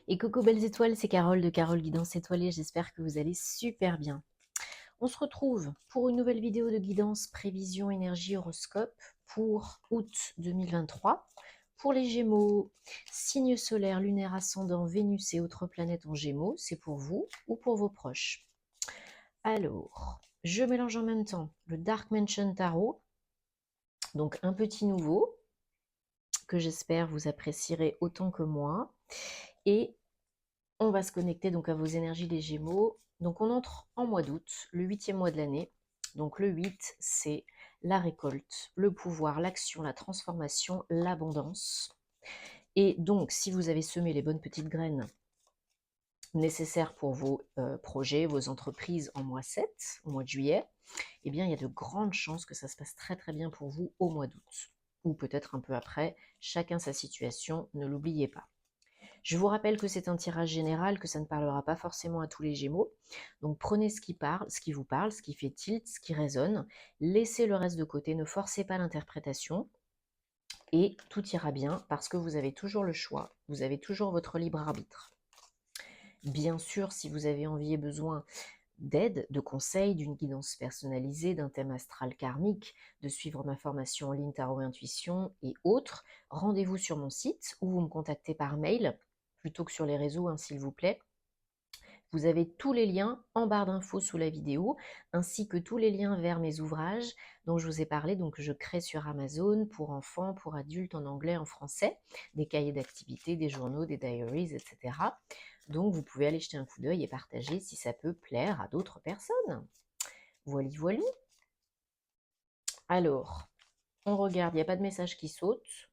Et coucou belles étoiles, c'est Carole de Carole Guidance Étoilée, j'espère que vous allez super bien. On se retrouve pour une nouvelle vidéo de guidance, prévision, énergie, horoscope pour août 2023. Pour les Gémeaux, signe solaire, lunaire, ascendant, Vénus et autres planètes en Gémeaux, c'est pour vous ou pour vos proches. Alors, je mélange en même temps le Dark Mansion Tarot, donc un petit nouveau, que j'espère vous apprécierez autant que moi, et on va se connecter donc à vos énergies des Gémeaux. Donc on entre en mois d'août, le 8e mois de l'année. Donc le 8, c'est la récolte, le pouvoir, l'action, la transformation, l'abondance. Et donc si vous avez semé les bonnes petites graines nécessaires pour vos projets, vos entreprises en mois 7, au mois de juillet, eh bien il y a de grandes chances que ça se passe très très bien pour vous au mois d'août. Ou peut-être un peu après, chacun sa situation, ne l'oubliez pas. Je vous rappelle que c'est un tirage général, que ça ne parlera pas forcément à tous les Gémeaux. Donc prenez ce qui parle, ce qui vous parle, ce qui fait tilt, ce qui résonne. Laissez le reste de côté, ne forcez pas l'interprétation. Et tout ira bien parce que vous avez toujours le choix, vous avez toujours votre libre arbitre. Bien sûr, si vous avez envie et besoin d'aide, de conseils, d'une guidance personnalisée, d'un thème astral karmique, de suivre ma formation en ligne Tarot Intuition et autres, rendez-vous sur mon site ou vous me contactez par mail plutôt que sur les réseaux, hein, s'il vous plaît. Vous avez tous les liens en barre d'infos sous la vidéo, ainsi que tous les liens vers mes ouvrages dont je vous ai parlé, donc que je crée sur Amazon pour enfants, pour adultes, en anglais, en français, des cahiers d'activités, des journaux, des diaries, etc. Donc vous pouvez aller jeter un coup d'œil et partager si ça peut plaire à d'autres personnes. Voilà, voilà. Alors, on regarde, il n'y a pas de message qui saute.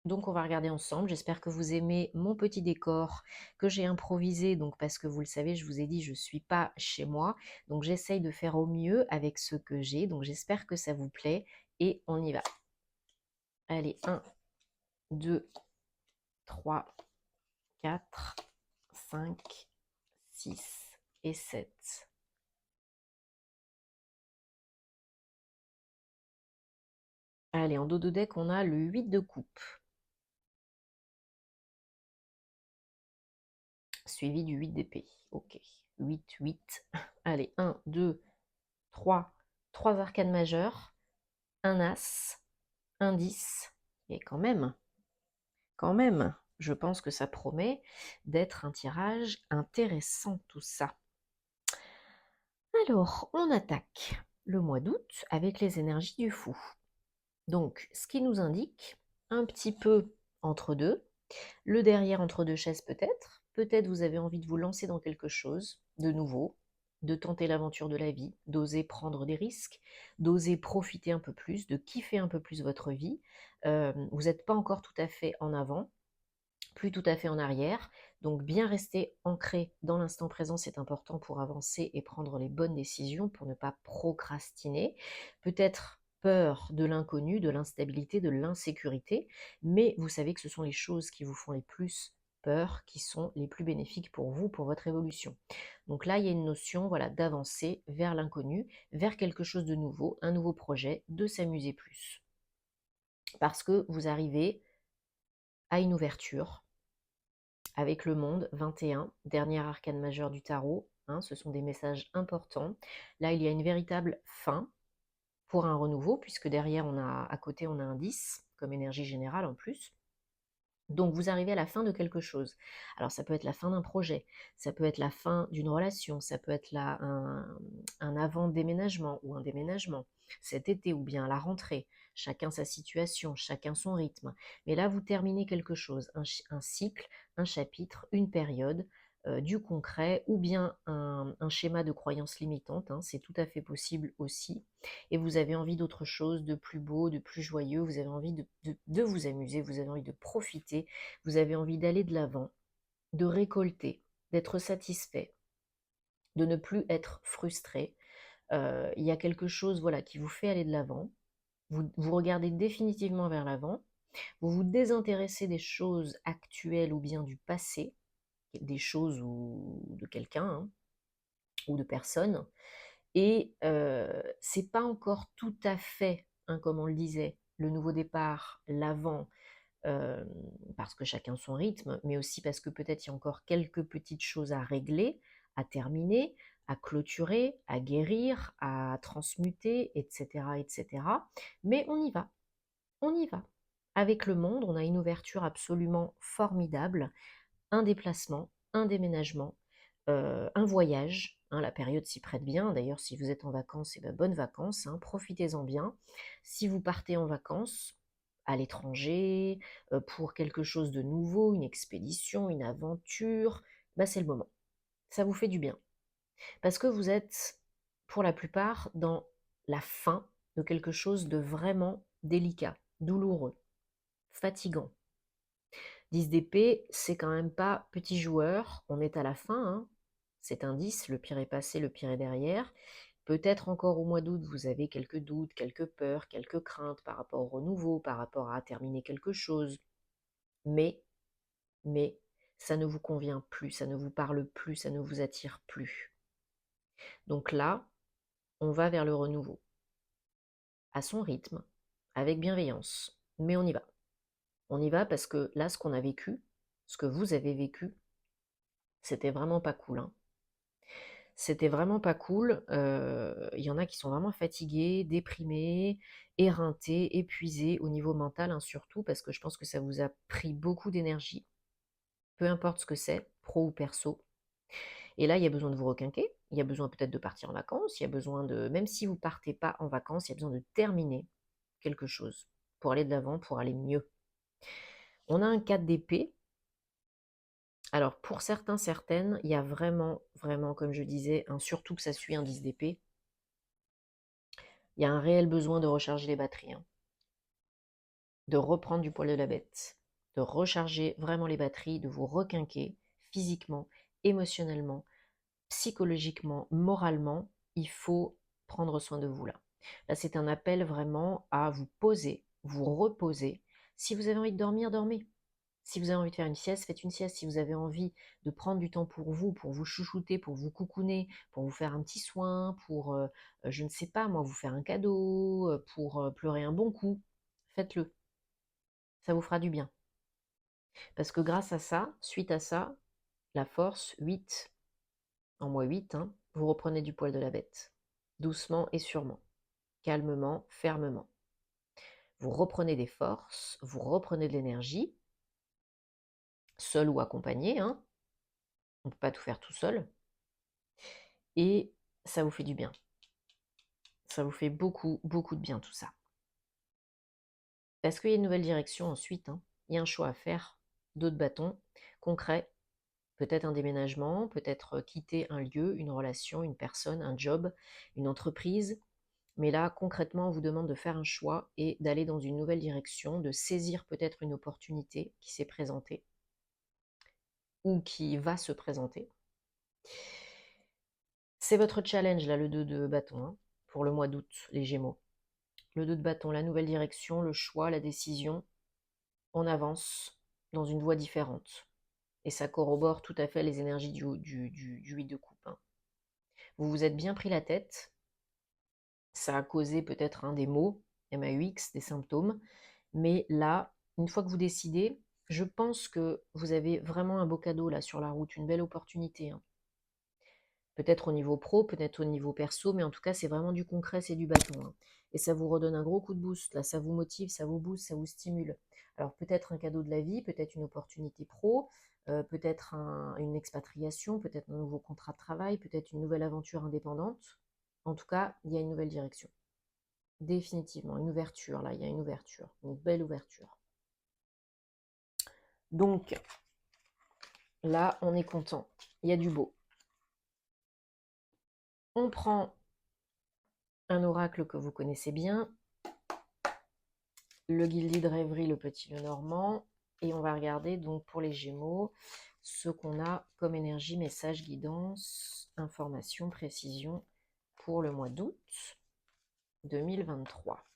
Donc on va regarder ensemble, j'espère que vous aimez mon petit décor que j'ai improvisé, donc parce que vous le savez, je vous ai dit, je ne suis pas chez moi, donc j'essaye de faire au mieux avec ce que j'ai, donc j'espère que ça vous plaît, et on y va. Allez, 1, 2, 3, 4, 5, 6 et 7. Allez, en dos de deck, on a le 8 de coupe, suivi du 8 d'épée. Ok, 8, 8. Allez, 1, 2, 3 arcanes majeures, un as, un 10, et quand même, je pense que ça promet d'être un tirage intéressant tout ça. Alors, on attaque le mois d'août avec les énergies du fou. Donc, ce qui nous indique un petit peu entre deux, le derrière entre deux chaises peut-être. Peut-être vous avez envie de vous lancer dans quelque chose de nouveau, de tenter l'aventure de la vie, d'oser prendre des risques, d'oser profiter un peu plus, de kiffer un peu plus votre vie. Vous n'êtes pas encore tout à fait en avant, plus tout à fait en arrière. Donc bien rester ancré dans l'instant présent, c'est important pour avancer et prendre les bonnes décisions, pour ne pas procrastiner. Peut-être peur de l'inconnu, de l'instabilité, de l'insécurité, mais vous savez que ce sont les choses qui vous font les plus peur, qui sont les plus bénéfiques pour vous, pour votre évolution. Donc là, il y a une notion, voilà, d'avancer vers l'inconnu, vers quelque chose de nouveau, un nouveau projet, de s'amuser plus. Parce que vous arrivez à une ouverture, avec le monde 21, dernier arcane majeur du tarot, hein, ce sont des messages importants. Là, il y a une véritable fin pour un renouveau, puisque derrière, à côté, on a un 10, comme énergie générale en plus. Donc, vous arrivez à la fin de quelque chose. Alors, ça peut être la fin d'un projet, ça peut être la fin d'une relation, ça peut être un avant-déménagement ou un déménagement cet été ou bien à la rentrée. Chacun sa situation, chacun son rythme. Mais là, vous terminez quelque chose, un cycle, un chapitre, une période, du concret ou bien un schéma de croyance limitante. Hein, c'est tout à fait possible aussi. Et vous avez envie d'autre chose, de plus beau, de plus joyeux, vous avez envie de vous amuser, vous avez envie de profiter, vous avez envie d'aller de l'avant, de récolter, d'être satisfait, de ne plus être frustré. Il y a quelque chose, voilà, qui vous fait aller de l'avant. Vous regardez définitivement vers l'avant. Vous vous désintéressez des choses actuelles ou bien du passé, des choses ou de quelqu'un, hein, ou de personnes. Et c'est pas encore tout à fait, hein, comme on le disait, le nouveau départ, l'avant, parce que chacun son rythme, mais aussi parce que peut-être il y a encore quelques petites choses à régler, à terminer, à clôturer, à guérir, à transmuter, etc., etc. Mais on y va, on y va. Avec le monde, on a une ouverture absolument formidable, un déplacement, un déménagement, un voyage, hein, la période s'y prête bien. D'ailleurs, si vous êtes en vacances, eh ben, bonnes vacances, hein, profitez-en bien. Si vous partez en vacances à l'étranger, pour quelque chose de nouveau, une expédition, une aventure, bah, c'est le moment. Ça vous fait du bien. Parce que vous êtes, pour la plupart, dans la fin de quelque chose de vraiment délicat, douloureux, fatigant. 10 d'épée, c'est quand même pas petit joueur, on est à la fin, hein. C'est un 10, le pire est passé, le pire est derrière. Peut-être encore au mois d'août, vous avez quelques doutes, quelques peurs, quelques craintes par rapport au renouveau, par rapport à terminer quelque chose. Mais, mais, ça ne vous convient plus, ça ne vous parle plus, ça ne vous attire plus. Donc là, on va vers le renouveau, à son rythme, avec bienveillance. Mais on y va. On y va parce que là, ce qu'on a vécu, ce que vous avez vécu, c'était vraiment pas cool, hein. C'était vraiment pas cool. Il y en a qui sont vraiment fatigués, déprimés, éreintés, épuisés au niveau mental, hein, surtout parce que je pense que ça vous a pris beaucoup d'énergie, peu importe ce que c'est, pro ou perso. Et là, il y a besoin de vous requinquer, il y a besoin peut-être de partir en vacances, il y a besoin de, même si vous partez pas en vacances, il y a besoin de terminer quelque chose pour aller de l'avant, pour aller mieux. On a un 4 d'épée. Alors, pour certains, certaines, il y a vraiment, vraiment, comme je disais, surtout que ça suit un 10 d'épée, il y a un réel besoin de recharger les batteries, hein, de reprendre du poil de la bête, de recharger vraiment les batteries, de vous requinquer physiquement, émotionnellement, psychologiquement, moralement. Il faut prendre soin de vous là. Là, c'est un appel vraiment à vous poser, vous reposer. Si vous avez envie de dormir, dormez. Si vous avez envie de faire une sieste, faites une sieste. Si vous avez envie de prendre du temps pour vous chouchouter, pour vous coucouner, pour vous faire un petit soin, pour, je ne sais pas moi, vous faire un cadeau, pour pleurer un bon coup, faites-le. Ça vous fera du bien. Parce que grâce à ça, suite à ça, la force, 8, en moins 8, hein, vous reprenez du poil de la bête. Doucement et sûrement. Calmement, fermement. Vous reprenez des forces, vous reprenez de l'énergie, seul ou accompagné, hein. On ne peut pas tout faire tout seul. Et ça vous fait du bien. Ça vous fait beaucoup, beaucoup de bien tout ça. Parce qu'il y a une nouvelle direction ensuite, hein. Il y a un choix à faire, d'autres bâtons, concrets, peut-être un déménagement, peut-être quitter un lieu, une relation, une personne, un job, une entreprise. Mais là, concrètement, on vous demande de faire un choix et d'aller dans une nouvelle direction, de saisir peut-être une opportunité qui s'est présentée ou qui va se présenter. C'est votre challenge, là, le 2 de bâton, hein, pour le mois d'août, les Gémeaux. Le 2 de bâton, la nouvelle direction, le choix, la décision, on avance dans une voie différente. Et ça corrobore tout à fait les énergies du 8 de coupe, hein. Vous vous êtes bien pris la tête, ça a causé peut-être des maux, MAUX, des symptômes, mais là, une fois que vous décidez, je pense que vous avez vraiment un beau cadeau là sur la route, une belle opportunité, hein. Peut-être au niveau pro, peut-être au niveau perso, mais en tout cas, c'est vraiment du concret, c'est du bâton, hein. Et ça vous redonne un gros coup de boost, là, ça vous motive, ça vous booste, ça vous stimule. Alors peut-être un cadeau de la vie, peut-être une opportunité pro, peut-être une expatriation, peut-être un nouveau contrat de travail, peut-être une nouvelle aventure indépendante. En tout cas, il y a une nouvelle direction. Définitivement, une ouverture, là, il y a une ouverture, une belle ouverture. Donc, là, on est content, il y a du beau. On prend un oracle que vous connaissez bien, le Gilded Rêverie, le Petit Lenormand, et on va regarder donc pour les Gémeaux ce qu'on a comme énergie, message, guidance, information, précision pour le mois d'août 2023.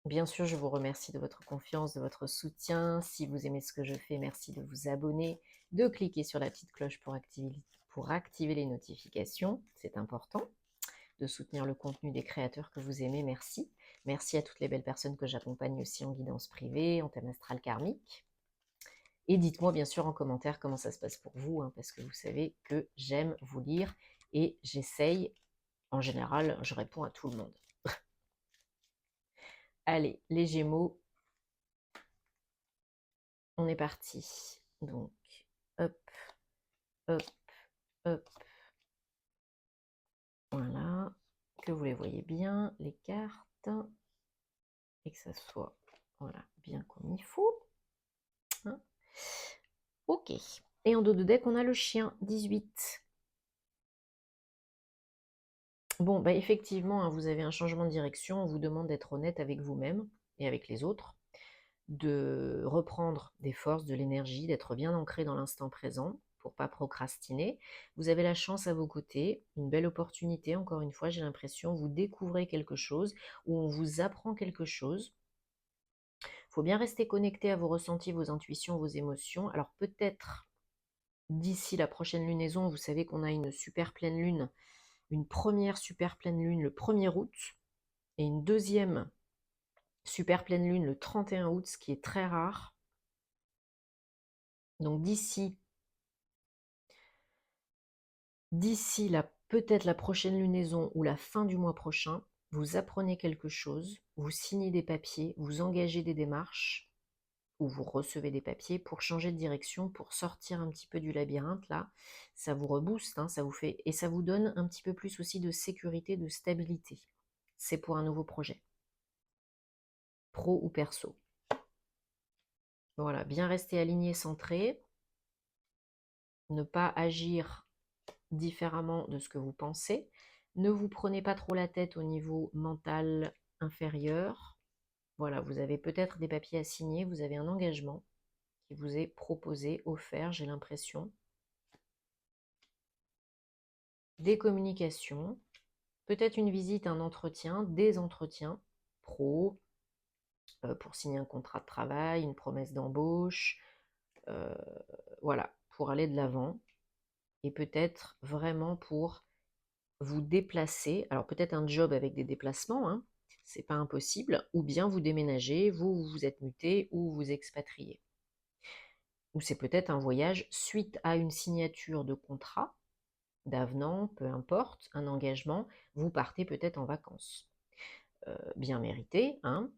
Bien sûr, je vous remercie de votre confiance, de votre soutien. Si vous aimez ce que je fais, merci de vous abonner, de cliquer sur la petite cloche pour activer les notifications, c'est important. de soutenir le contenu des créateurs que vous aimez, merci. Merci à toutes les belles personnes que j'accompagne aussi en guidance privée, en thème astral karmique. Et dites-moi bien sûr en commentaire comment ça se passe pour vous, hein, parce que vous savez que j'aime vous lire et j'essaye, en général, je réponds à tout le monde. Allez, les Gémeaux, on est parti. Donc, hop, hop, hop. Voilà, que vous les voyez bien, les cartes, et que ça soit voilà, bien comme il faut. Hein. Ok. Et en dos de deck, on a le chien, 18. Bon, bah effectivement, hein, vous avez un changement de direction. On vous demande d'être honnête avec vous-même et avec les autres, de reprendre des forces, de l'énergie, d'être bien ancré dans l'instant présent pour pas procrastiner. Vous avez la chance à vos côtés, une belle opportunité. Encore une fois, j'ai l'impression, vous découvrez quelque chose ou on vous apprend quelque chose. Il faut bien rester connecté à vos ressentis, vos intuitions, vos émotions. Alors peut-être d'ici la prochaine lunaison, vous savez qu'on a une super pleine lune, une première super pleine lune le 1er août et une deuxième super pleine lune le 31 août, ce qui est très rare. Donc d'ici peut-être la prochaine lunaison ou la fin du mois prochain, vous apprenez quelque chose, vous signez des papiers, vous engagez des démarches, ou vous recevez des papiers pour changer de direction, pour sortir un petit peu du labyrinthe, là, ça vous rebooste, hein, ça vous fait, et ça vous donne un petit peu plus aussi de sécurité, de stabilité. C'est pour un nouveau projet, pro ou perso. Voilà, bien rester aligné, centré, ne pas agir différemment de ce que vous pensez. Ne vous prenez pas trop la tête au niveau mental inférieur. Voilà, vous avez peut-être des papiers à signer, vous avez un engagement qui vous est proposé, offert, j'ai l'impression. Des communications, peut-être une visite, un entretien, des entretiens pro, pour signer un contrat de travail, une promesse d'embauche, voilà, pour aller de l'avant. Et peut-être vraiment pour vous déplacer, alors peut-être un job avec des déplacements, hein, c'est pas impossible, ou bien vous déménagez, vous vous êtes muté ou vous expatriez. Ou c'est peut-être un voyage suite à une signature de contrat, d'avenant, peu importe, un engagement, vous partez peut-être en vacances. Bien mérité, hein,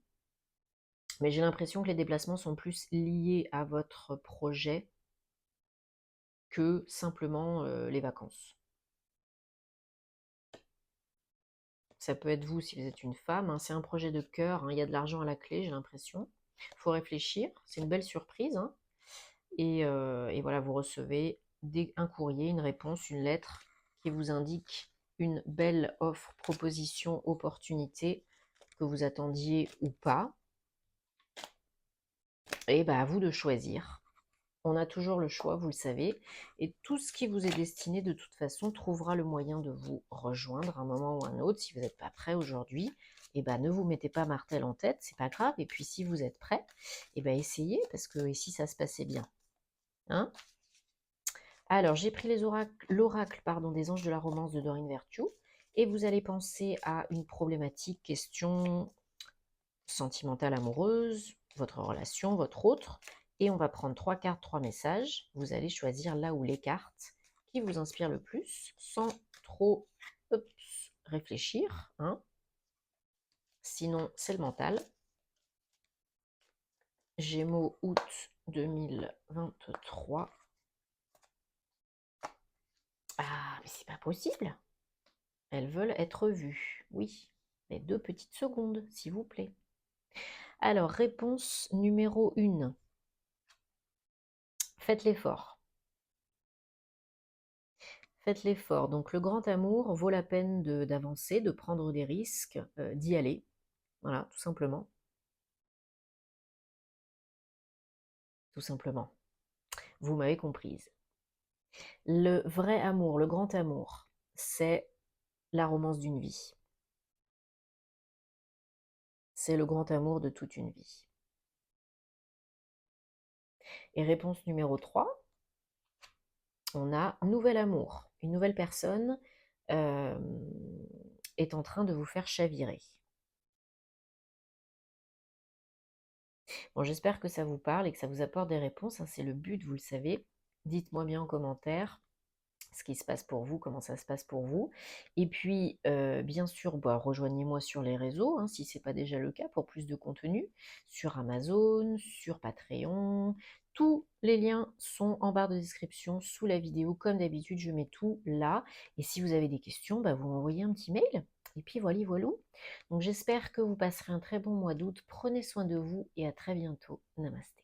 mais j'ai l'impression que les déplacements sont plus liés à votre projet que simplement les vacances. Ça peut être vous si vous êtes une femme, hein, c'est un projet de cœur, hein, il y a de l'argent à la clé, j'ai l'impression. Il faut réfléchir, c'est une belle surprise. Hein, et voilà, vous recevez un courrier, une réponse, une lettre qui vous indique une belle offre, proposition, opportunité que vous attendiez ou pas. Et bah, à vous de choisir. On a toujours le choix, vous le savez, et tout ce qui vous est destiné, de toute façon, trouvera le moyen de vous rejoindre à un moment ou un autre. Si vous n'êtes pas prêt aujourd'hui, eh ben, ne vous mettez pas martel en tête, c'est pas grave. Et puis si vous êtes prêt, eh ben, essayez, parce que ici ça se passait bien. Hein, alors, j'ai pris l'oracle des anges de la romance de Dorine Virtue, et vous allez penser à une problématique, question sentimentale, amoureuse, votre relation, votre autre. Et on va prendre 3 cartes, 3 messages. Vous allez choisir là où les cartes qui vous inspirent le plus, sans trop réfléchir. Hein. Sinon, c'est le mental. Gémeaux, août 2023. Ah, mais c'est pas possible. Elles veulent être vues. Oui, mais 2 petites secondes, s'il vous plaît. Alors, réponse numéro 1. Faites l'effort. Faites l'effort. Donc le grand amour vaut la peine d'avancer, de prendre des risques, d'y aller. Voilà, tout simplement. Tout simplement. Vous m'avez comprise. Le vrai amour, le grand amour, c'est la romance d'une vie. C'est le grand amour de toute une vie. Et réponse numéro 3, on a nouvel amour, une nouvelle personne. Et est en train de vous faire chavirer. Bon, j'espère que ça vous parle et que ça vous apporte des réponses, hein, c'est le but, vous le savez. Dites-moi bien en commentaire ce qui se passe pour vous, comment ça se passe pour vous. Et puis, bien sûr, bah, rejoignez-moi sur les réseaux, hein, si ce n'est pas déjà le cas, pour plus de contenu, sur Amazon, sur Patreon. Tous les liens sont en barre de description sous la vidéo. Comme d'habitude, je mets tout là. Et si vous avez des questions, bah, vous m'envoyez un petit mail. Et puis voilà, voilà. Donc j'espère que vous passerez un très bon mois d'août. Prenez soin de vous et à très bientôt. Namasté.